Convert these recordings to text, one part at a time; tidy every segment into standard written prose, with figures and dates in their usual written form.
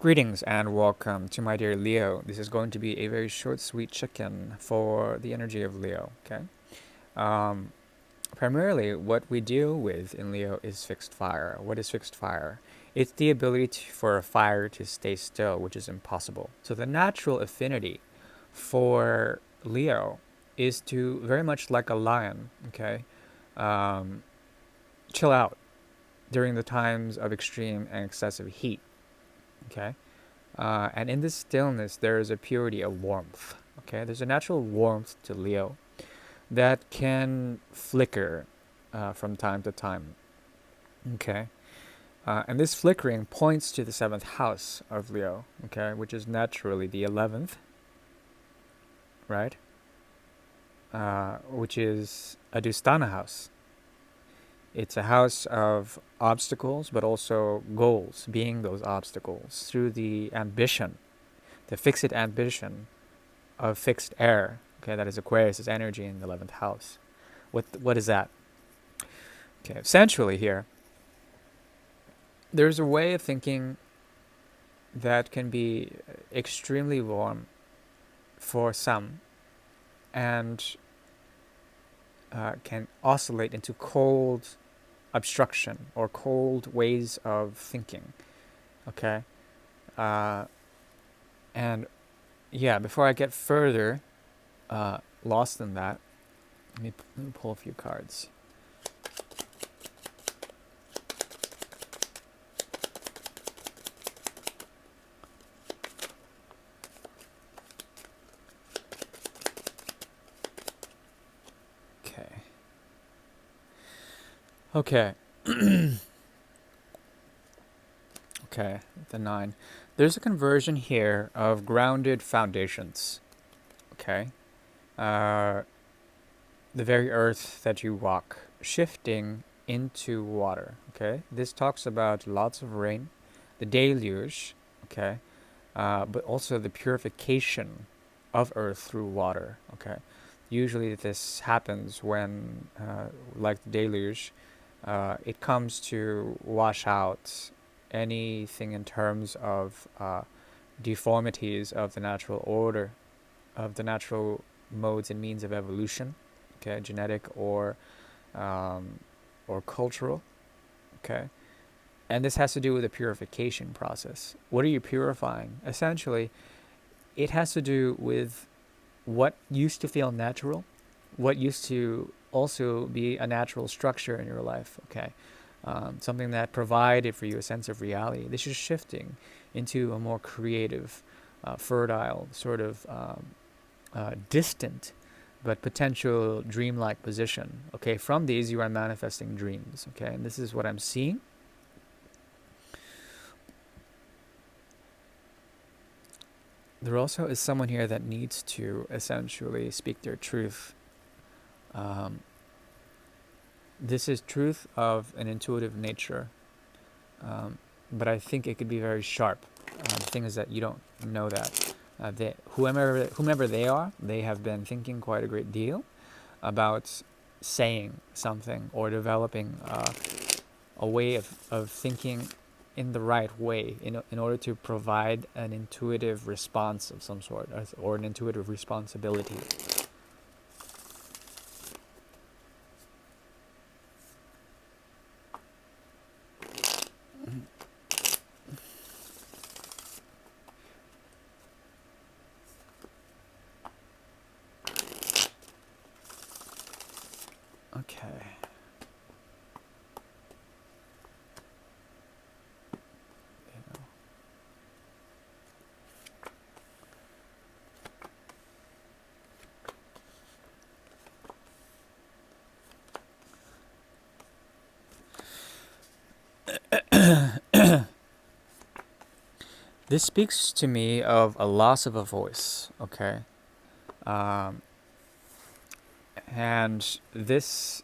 Greetings and welcome to my dear Leo. This is going to be a very short, sweet chicken for the energy of Leo. Okay. Um, Primarily, what we deal with in Leo is fixed fire. What is fixed fire? It's the ability for a fire to stay still, which is impossible. So the natural affinity for Leo is to very much like a lion. Okay. Um, Chill out during the times of extreme and excessive heat. Okay. And in this stillness, there is a purity, a warmth. Okay, there's a natural warmth to Leo that can flicker from time to time. Okay, and this flickering points to the seventh house of Leo. Okay, which is naturally the 11th, right? Which is a Dustana house. It's a house of obstacles, but also goals, being those obstacles through the ambition, the fixed ambition of fixed air. Okay, that is Aquarius' energy in the 11th house. What is that? Okay, essentially here, there's a way of thinking that can be extremely warm for some and can oscillate into cold obstruction or cold ways of thinking. Okay, uh, and yeah, before I get further lost in that, let me pull a few cards. Okay. Okay. Okay, the 9. There's a conversion here of grounded foundations. Okay. Uh, the very earth that you walk, shifting into water. Okay. This talks about lots of rain, the deluge. Okay. But also the purification of earth through water. Okay. Usually this happens when, like the deluge, it comes to wash out anything in terms of deformities of the natural order, of the natural modes and means of evolution, okay, genetic um, or cultural, okay. And this has to do with the purification process. What are you purifying? Essentially, it has to do with what used to feel natural, what used to also be a natural structure in your life, okay? Something that provided for you a sense of reality. This is shifting into a more creative, fertile, sort of distant, but potential dreamlike position. Okay, from these you are manifesting dreams. Okay, and this is what I'm seeing. There also is someone here that needs to essentially speak their truth. Um, this is truth of an intuitive nature, but I think it could be very sharp. The thing is that you don't know that. Whomever they are, they have been thinking quite a great deal about saying something or developing a way of thinking in the right way in order to provide an intuitive response of some sort or an intuitive responsibility. Okay. This speaks to me of a loss of a voice, okay? Um, and this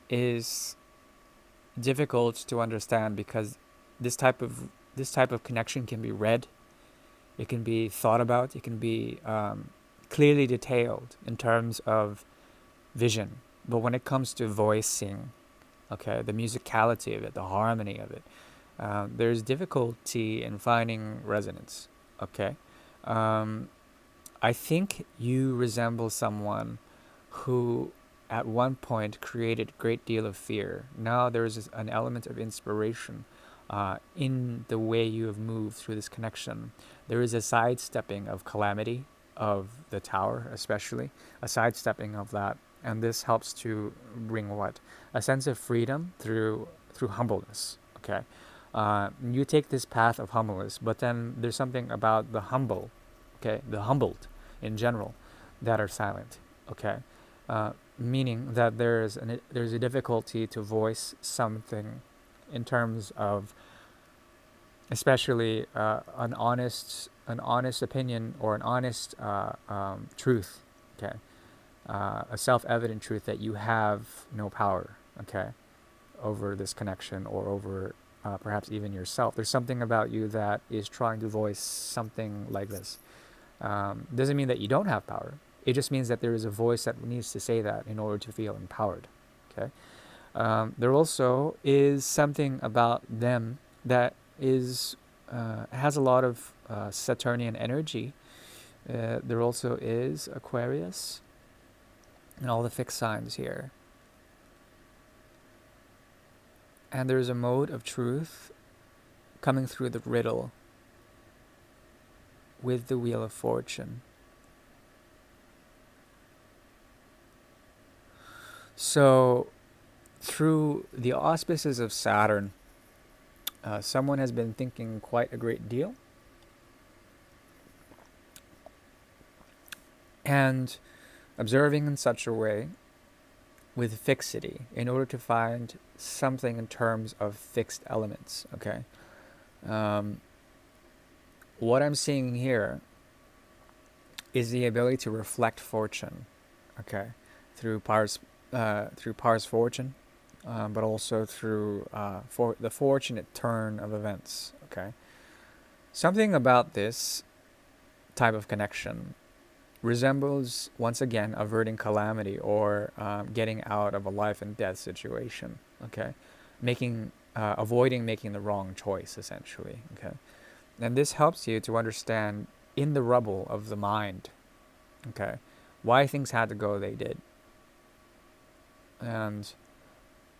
is difficult to understand because this type of this type of connection can be read, it can be thought about, it can be clearly detailed in terms of vision. But when it comes to voicing, okay, the musicality of it, the harmony of it, There's difficulty in finding resonance. Okay. Um, I think you resemble someone who at one point created a great deal of fear. Now there's an element of inspiration in the way you have moved through this connection. There is a sidestepping of calamity, of the tower especially, a sidestepping of that. And this helps to bring what? A sense of freedom through humbleness. Okay. You take this path of humbleness, but then there's something about the humble, okay, the humbled in general, that are silent. Okay. Meaning that there's a difficulty to voice something in terms of, especially an honest opinion or an honest truth. Okay, a self-evident truth that you have no power. Okay, over this connection or over perhaps even yourself. There's something about you that is trying to voice something like this. Doesn't mean that you don't have power. It just means that there is a voice that needs to say that in order to feel empowered. Okay. There also is something about them that is has a lot of Saturnian energy. There also is Aquarius and all the fixed signs here. And there's a mode of truth coming through the riddle with the Wheel of Fortune. So, through the auspices of Saturn, someone has been thinking quite a great deal and observing in such a way with fixity in order to find something in terms of fixed elements. Okay. What I'm seeing here is the ability to reflect fortune. Okay, through Par's fortune, but also through for the fortunate turn of events. Okay, something about this type of connection resembles, once again, averting calamity or getting out of a life and death situation. Okay, avoiding making the wrong choice, essentially. Okay, and this helps you to understand in the rubble of the mind. Okay, why things had to go they did, and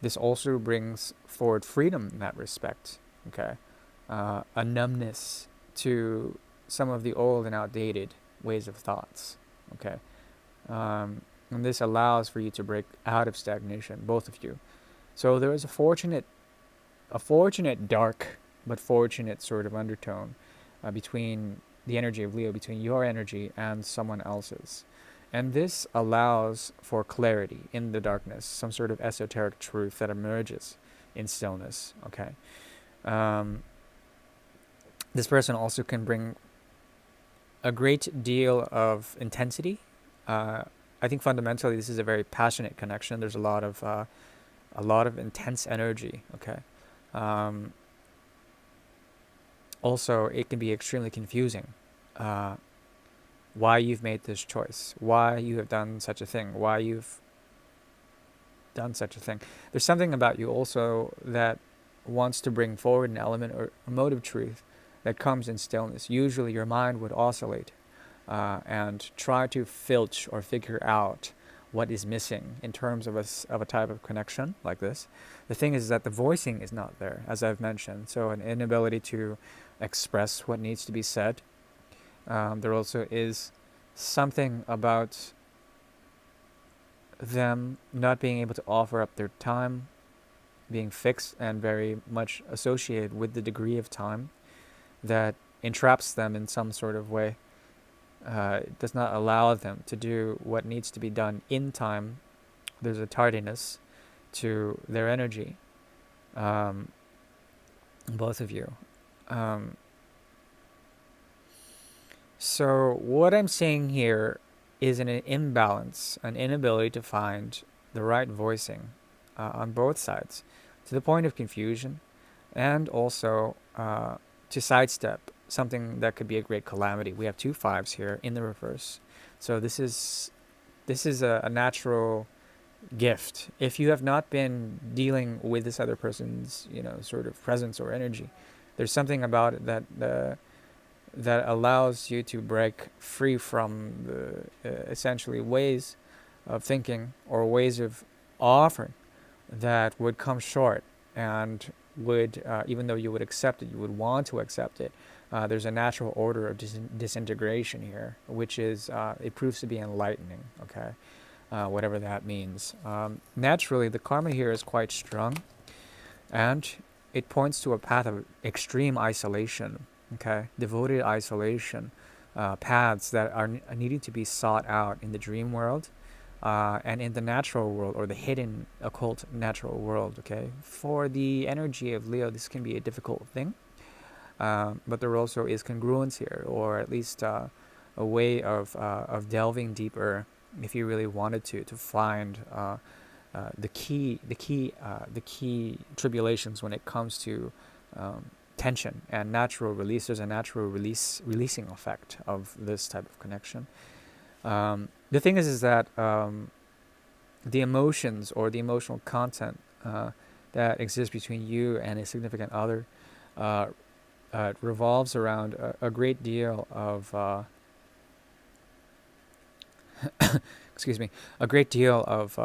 this also brings forward freedom in that respect. Okay, a numbness to some of the old and outdated ways of thoughts. Okay, and this allows for you to break out of stagnation, both of you. So there is a fortunate dark but fortunate sort of undertone between the energy of Leo, between your energy and someone else's. And this allows for clarity in the darkness, some sort of esoteric truth that emerges in stillness. Okay. Um, this person also can bring a great deal of intensity. I think fundamentally this is a very passionate connection. There's a lot of intense energy. Okay. Um, Also, it can be extremely confusing. Why you've made this choice, why you have done such a thing, why you've done such a thing. There's something about you also that wants to bring forward an element or a mode of truth that comes in stillness. Usually, your mind would oscillate and try to filch or figure out what is missing in terms of a type of connection like this. The thing is that the voicing is not there, as I've mentioned. So an inability to express what needs to be said. There also is something about them not being able to offer up their time, being fixed and very much associated with the degree of time that entraps them in some sort of way. It does not allow them to do what needs to be done in time. There's a tardiness to their energy, both of you. Um, so what I'm saying here is an imbalance, an inability to find the right voicing on both sides, to the point of confusion, and also to sidestep something that could be a great calamity. We have two fives here in the reverse, so this is a natural gift. If you have not been dealing with this other person's, sort of presence or energy, there's something about it that allows you to break free from the essentially ways of thinking or ways of offering that would come short and would, even though you would accept it, you would want to accept it. There's a natural order of disintegration here, which is, it proves to be enlightening, okay? Whatever that means. Naturally, the karma here is quite strong, and it points to a path of extreme isolation, okay? Devoted isolation, paths that are needing to be sought out in the dream world, and in the natural world, or the hidden occult natural world, okay? For the energy of Leo, this can be a difficult thing, but there also is congruence here, or at least a way of delving deeper if you really wanted to find the key tribulations when it comes to tension and natural release. There's a natural releasing effect of this type of connection. The thing is that the emotions or the emotional content that exists between you and a significant other revolves around a great deal of excuse me, a great deal of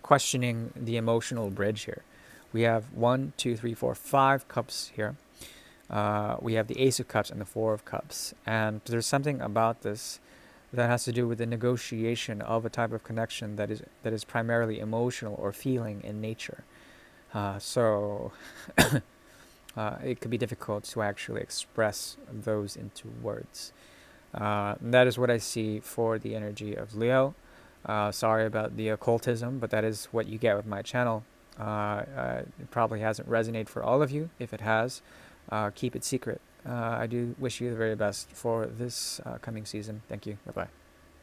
questioning the emotional bridge here. We have 1, 2, 3, 4, 5 cups here. We have the Ace of Cups and the Four of Cups, and there's something about this that has to do with the negotiation of a type of connection that is primarily emotional or feeling in nature. So it could be difficult to actually express those into words. That is what I see for the energy of Leo. Sorry about the occultism, but that is what you get with my channel. It probably hasn't resonated for all of you. If it has, keep it secret. I do wish you the very best for this coming season. Thank you. Bye-bye.